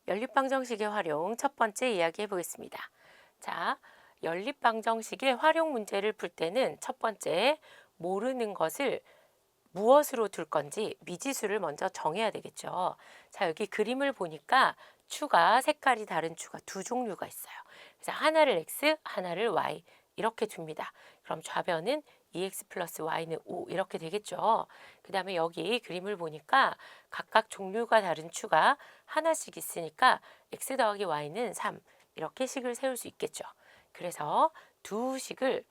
연립방정식의 활용 첫 번째 이야기 해보겠습니다. 자, 연립방정식의 활용 문제를 풀 때는 첫 번째, 모르는 것을 무엇으로 둘 건지 미지수를 먼저 정해야 되겠죠. 자, 여기 그림을 보니까 추가, 색깔이 다른 추가 두 종류가 있어요. 그래서 하나를 x, 하나를 y 이렇게 줍니다. 그럼 좌변은 2x 플러스 y는 5 이렇게 되겠죠. 그 다음에 여기 그림을 보니까 각각 종류가 다른 추가 하나씩 있으니까 x 더하기 y는 3 이렇게 식을 세울 수 있겠죠. 그래서 두 식을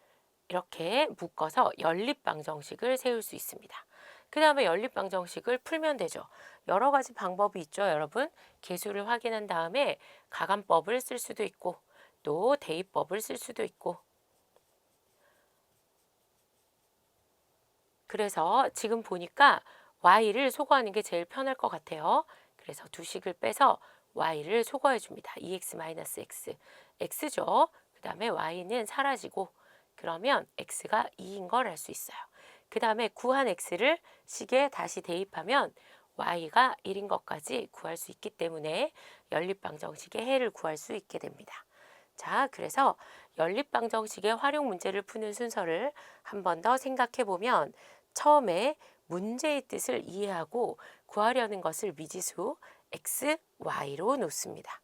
이렇게 묶어서 연립방정식을 세울 수 있습니다. 그 다음에 연립방정식을 풀면 되죠. 여러 가지 방법이 있죠, 여러분. 계수를 확인한 다음에 가감법을 쓸 수도 있고 또 대입법을 쓸 수도 있고. 그래서 지금 보니까 y를 소거하는 게 제일 편할 것 같아요. 그래서 두 식을 빼서 y를 소거해 줍니다. 2x-x, x죠. 그 다음에 y는 사라지고 그러면 x가 2인 걸 알 수 있어요. 그 다음에 구한 x를 식에 다시 대입하면 y가 1인 것까지 구할 수 있기 때문에 연립방정식의 해를 구할 수 있게 됩니다. 자, 그래서 연립방정식의 활용 문제를 푸는 순서를 한 번 더 생각해 보면 처음에 문제의 뜻을 이해하고 구하려는 것을 미지수 x, y로 놓습니다.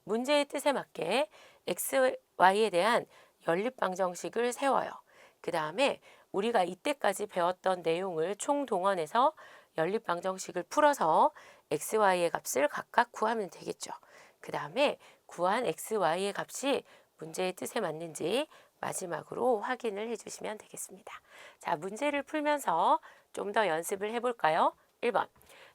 문제의 뜻에 맞게 x, y에 대한 연립방정식을 세워요. 그 다음에 우리가 이때까지 배웠던 내용을 총동원해서 연립방정식을 풀어서 x, y의 값을 각각 구하면 되겠죠. 그 다음에 구한 x, y의 값이 문제의 뜻에 맞는지 마지막으로 확인을 해주시면 되겠습니다. 자, 문제를 풀면서 좀 더 연습을 해볼까요? 1번.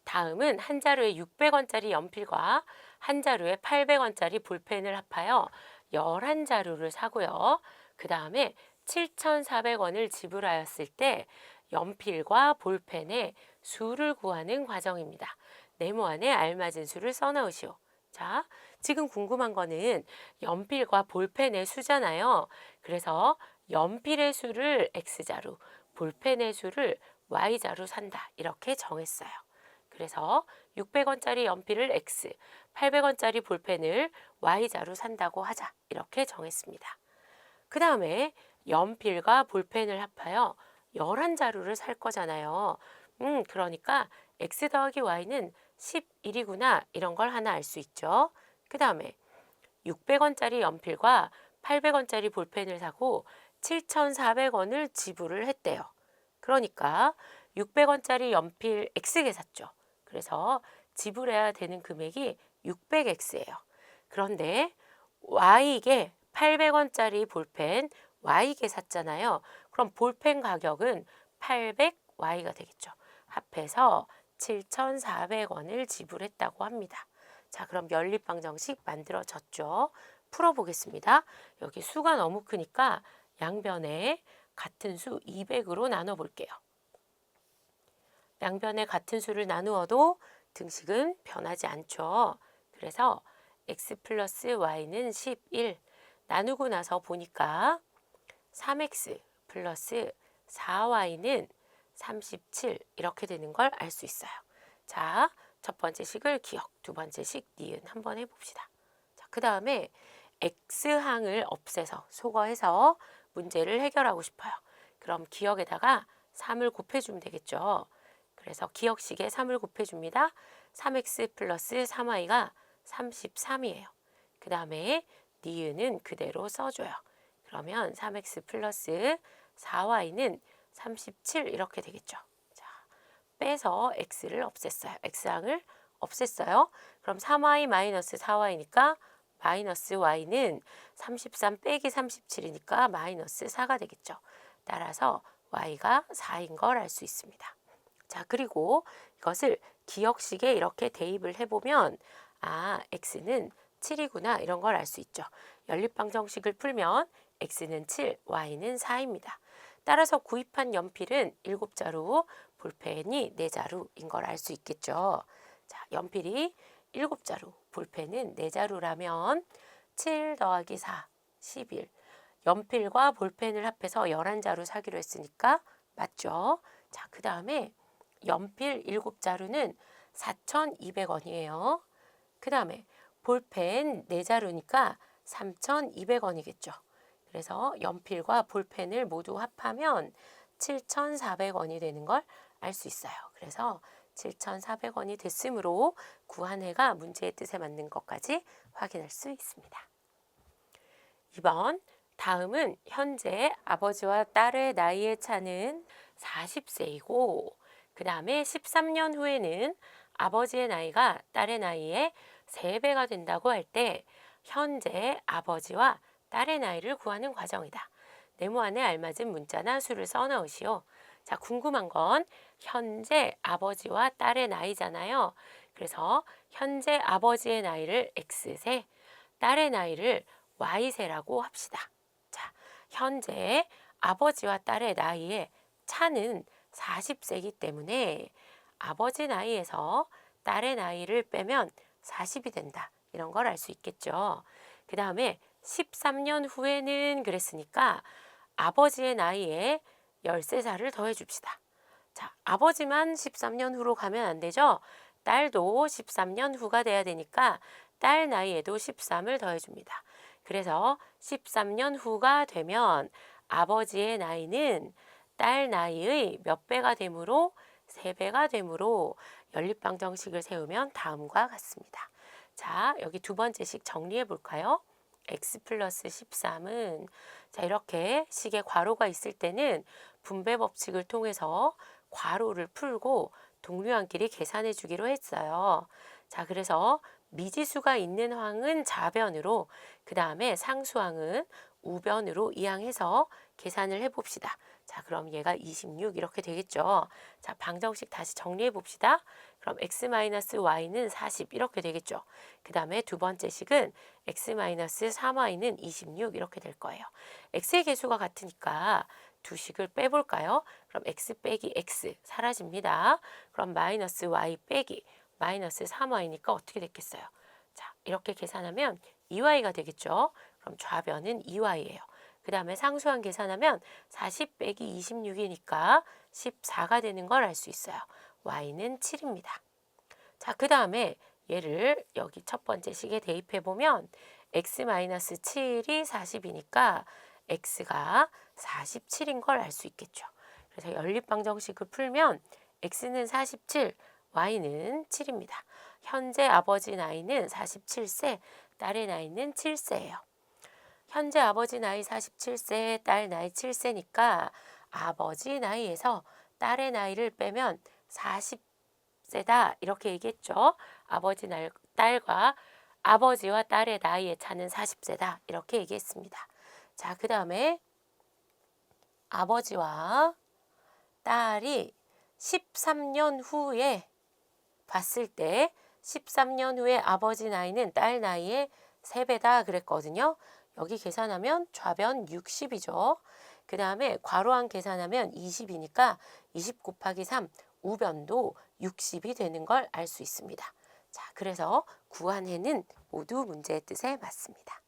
다음은 한 자루에 600원짜리 연필과 한 자루에 800원짜리 볼펜을 합하여 11자루를 사고요. 그 다음에 7,400원을 지불하였을 때 연필과 볼펜의 수를 구하는 과정입니다. 네모안에 알맞은 수를 써넣으시오. 자, 지금 궁금한 거는 연필과 볼펜의 수잖아요. 그래서 연필의 수를 X자루, 볼펜의 수를 Y자루 산다. 이렇게 정했어요. 그래서 600원짜리 연필을 X, 800원짜리 볼펜을 Y자루 산다고 하자. 이렇게 정했습니다. 그 다음에 연필과 볼펜을 합하여 11자루를 살 거잖아요. 그러니까 X 더하기 Y는 11이구나. 이런 걸 하나 알 수 있죠. 그 다음에 600원짜리 연필과 800원짜리 볼펜을 사고 7,400원을 지불을 했대요. 그러니까 600원짜리 연필 X개 샀죠. 그래서 지불해야 되는 금액이 600X예요. 그런데 Y개 800원짜리 볼펜 Y개 샀잖아요. 그럼 볼펜 가격은 800Y가 되겠죠. 합해서 7,400원을 지불했다고 합니다. 자, 그럼 연립방정식 만들어졌죠. 풀어보겠습니다. 여기 수가 너무 크니까 양변에 같은 수 200으로 나눠볼게요. 양변에 같은 수를 나누어도 등식은 변하지 않죠. 그래서 x 플러스 y는 11 나누고 나서 보니까 3x 플러스 4y는 37 이렇게 되는 걸 알 수 있어요. 자, 첫 번째 식을 기억, 두 번째 식 니은 한번 해봅시다. 자, 그 다음에 x항을 없애서 소거해서 문제를 해결하고 싶어요. 그럼 기억에다가 3을 곱해주면 되겠죠. 그래서 기억식에 3을 곱해줍니다. 3x 플러스 3y가 33이에요. 그 다음에 니은은 그대로 써줘요. 그러면 3x 플러스 4y는 37 이렇게 되겠죠. 자, 빼서 x를 없앴어요. x항을 없앴어요. 그럼 3y 마이너스 4y니까 마이너스 y는 33 빼기 37이니까 마이너스 4가 되겠죠. 따라서 y가 4인 걸 알 수 있습니다. 자, 그리고 이것을 기억식에 이렇게 대입을 해보면 x는 7이구나 이런 걸 알 수 있죠. 연립방정식을 풀면 x는 7, y는 4입니다. 따라서 구입한 연필은 7자루, 볼펜이 4자루인 걸 알 수 있겠죠. 자, 연필이 7자루, 볼펜은 4자루라면 7 더하기 4, 11. 연필과 볼펜을 합해서 11자루 사기로 했으니까 맞죠? 자, 그 다음에 연필 7자루는 4,200원이에요. 그 다음에 볼펜 4자루니까 3,200원이겠죠. 그래서 연필과 볼펜을 모두 합하면 7,400원이 되는 걸 알 수 있어요. 그래서 7,400원이 됐으므로 구한해가 문제의 뜻에 맞는 것까지 확인할 수 있습니다. 2번 다음은 현재 아버지와 딸의 나이의 차는 40세이고 그 다음에 13년 후에는 아버지의 나이가 딸의 나이의 3배가 된다고 할 때 현재 아버지와 딸의 나이를 구하는 과정이다. 네모안에 알맞은 문자나 수를 써 넣으시오. 자, 궁금한 건 현재 아버지와 딸의 나이잖아요. 그래서 현재 아버지의 나이를 X세, 딸의 나이를 Y세라고 합시다. 자, 현재 아버지와 딸의 나이의 차는 40세이기 때문에 아버지 나이에서 딸의 나이를 빼면 40이 된다. 이런 걸 알 수 있겠죠. 그 다음에 13년 후에는 그랬으니까 아버지의 나이에 13살을 더해 줍시다. 자, 아버지만 13년 후로 가면 안 되죠? 딸도 13년 후가 돼야 되니까 딸 나이에도 13을 더해 줍니다. 그래서 13년 후가 되면 아버지의 나이는 딸 나이의 몇 배가 되므로 3배가 되므로 연립방정식을 세우면 다음과 같습니다. 자, 여기 두 번째식 정리해 볼까요? x 플러스 13은 자, 이렇게 식에 괄호가 있을 때는 분배 법칙을 통해서 괄호를 풀고 동료한끼리 계산해 주기로 했어요. 자, 그래서 미지수가 있는 항은 좌변으로 그 다음에 상수항은 우변으로 이항해서 계산을 해봅시다. 자, 그럼 얘가 26 이렇게 되겠죠. 자, 방정식 다시 정리해 봅시다. 그럼 x-y는 40 이렇게 되겠죠. 그 다음에 두 번째 식은 x-3y는 26 이렇게 될 거예요. x의 개수가 같으니까 두 식을 빼볼까요? 그럼 x 빼기 x 사라집니다. 그럼 마이너스 y 빼기 마이너스 3y니까 어떻게 됐겠어요? 자, 이렇게 계산하면 2y가 되겠죠. 그럼 좌변은 2y예요. 그 다음에 상수항 계산하면 40 빼기 26이니까 14가 되는 걸 알 수 있어요. y는 7입니다. 자, 그 다음에 얘를 여기 첫 번째 식에 대입해 보면 x-7이 40이니까 x가 47인 걸 알 수 있겠죠. 그래서 연립방정식을 풀면 x는 47, y는 7입니다. 현재 아버지 나이는 47세, 딸의 나이는 7세예요. 현재 아버지 나이 47세, 딸 나이 7세니까 아버지 나이에서 딸의 나이를 빼면 40세다 이렇게 얘기했죠. 아버지와 딸의 나이의 차는 40세다 이렇게 얘기했습니다. 자, 그 다음에 아버지와 딸이 13년 후에 봤을 때 13년 후에 아버지 나이는 딸 나이의 3배다 그랬거든요. 여기 계산하면 좌변 60이죠. 그 다음에 괄호항 계산하면 20이니까 20 곱하기 3 우변도 60이 되는 걸 알 수 있습니다. 자, 그래서 구한해는 모두 문제의 뜻에 맞습니다.